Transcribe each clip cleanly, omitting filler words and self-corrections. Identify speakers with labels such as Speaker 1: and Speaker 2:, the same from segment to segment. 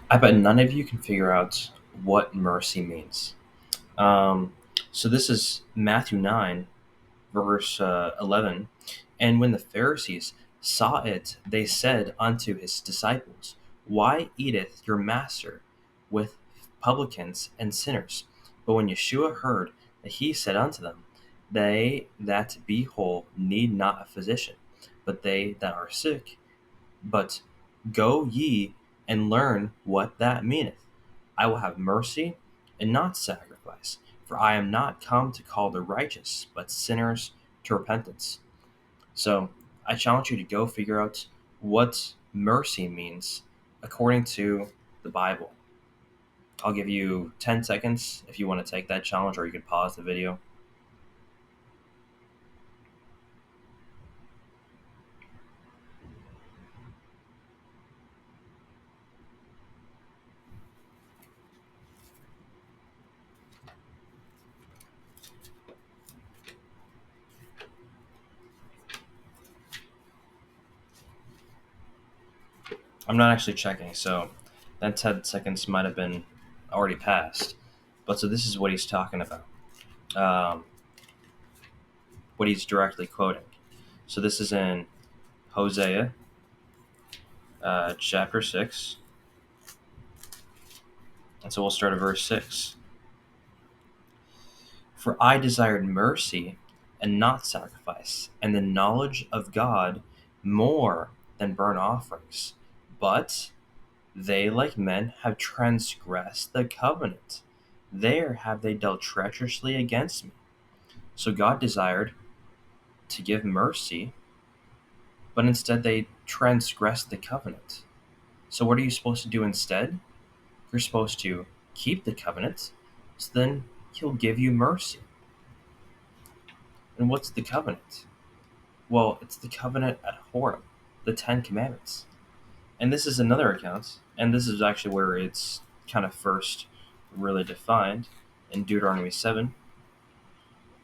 Speaker 1: I bet none of you can figure out what mercy means. Um, so this is Matthew 9, verse 11. And when the Pharisees saw it, they said unto his disciples, why eateth your master with publicans and sinners? But when Yeshua heard that, he said unto them, they that be whole need not a physician, but they that are sick. But go ye and learn what that meaneth. I will have mercy and not sacrifice, for I am not come to call the righteous, but sinners to repentance. So I challenge you to go figure out what mercy means according to the Bible. I'll give you 10 seconds if you want to take that challenge, or you can pause the video. I'm not actually checking, so that 10 seconds might have been already passed. But so this is what he's talking about, what he's directly quoting. So this is in Hosea chapter 6. And so we'll start at verse 6. For I desired mercy and not sacrifice, and the knowledge of God more than burnt offerings. But they, like men, have transgressed the covenant. There have they dealt treacherously against me. So God desired to give mercy, but instead they transgressed the covenant. So what are you supposed to do instead? You're supposed to keep the covenant, so then he'll give you mercy. And what's the covenant? Well, it's the covenant at Horeb, the Ten Commandments. And this is another account, and this is actually where it's kind of first really defined in Deuteronomy 7.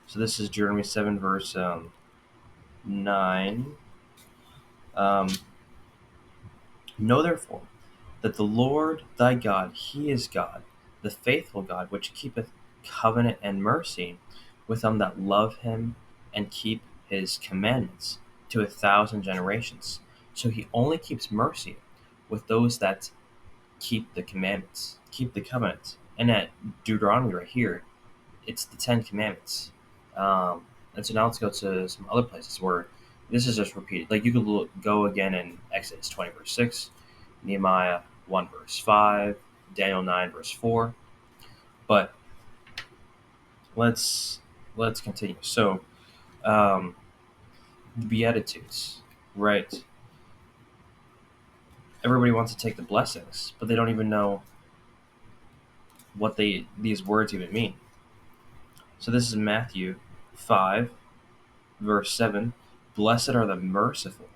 Speaker 1: So this is Deuteronomy 7, verse 9. Um, know therefore that the Lord thy God, he is God, the faithful God, which keepeth covenant and mercy with them that love him and keep his commandments to 1,000 generations. So he only keeps mercy with those that keep the commandments, keep the covenant. And at Deuteronomy right here, it's the Ten Commandments. And so now let's go to some other places where this is just repeated. Like you could go again in Exodus 20, verse 6, Nehemiah 1, verse 5, Daniel 9, verse 4. But let's continue. So, the Beatitudes, right? Everybody wants to take the blessings, but they don't even know what these words even mean. So this is Matthew 5, verse 7. Blessed are the merciful,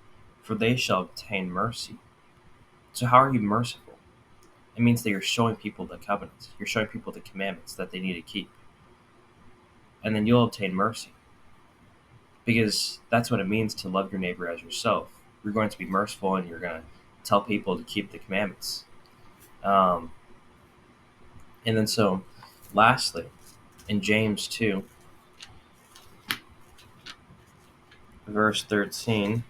Speaker 1: for they shall obtain mercy. So how are you merciful? It means that you're showing people the covenant. You're showing people the commandments that they need to keep. And then you'll obtain mercy. Because that's what it means to love your neighbor as yourself. You're going to be merciful, and you're going to tell people to keep the commandments. Um, and then so, lastly, in James 2, verse 13,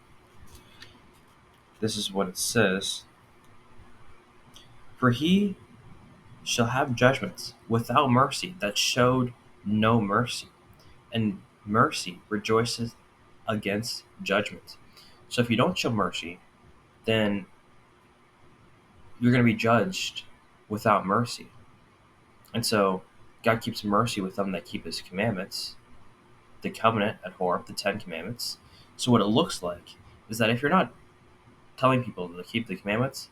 Speaker 1: this is what it says. For he shall have judgments without mercy that showed no mercy, and mercy rejoiceth against judgment. So if you don't show mercy, then you're going to be judged without mercy. And so God keeps mercy with them that keep his commandments, the covenant at Horeb, the Ten Commandments. So what it looks like is that if you're not telling people to keep the commandments,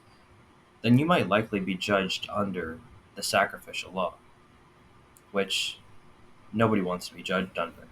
Speaker 1: then you might likely be judged under the sacrificial law, which nobody wants to be judged under.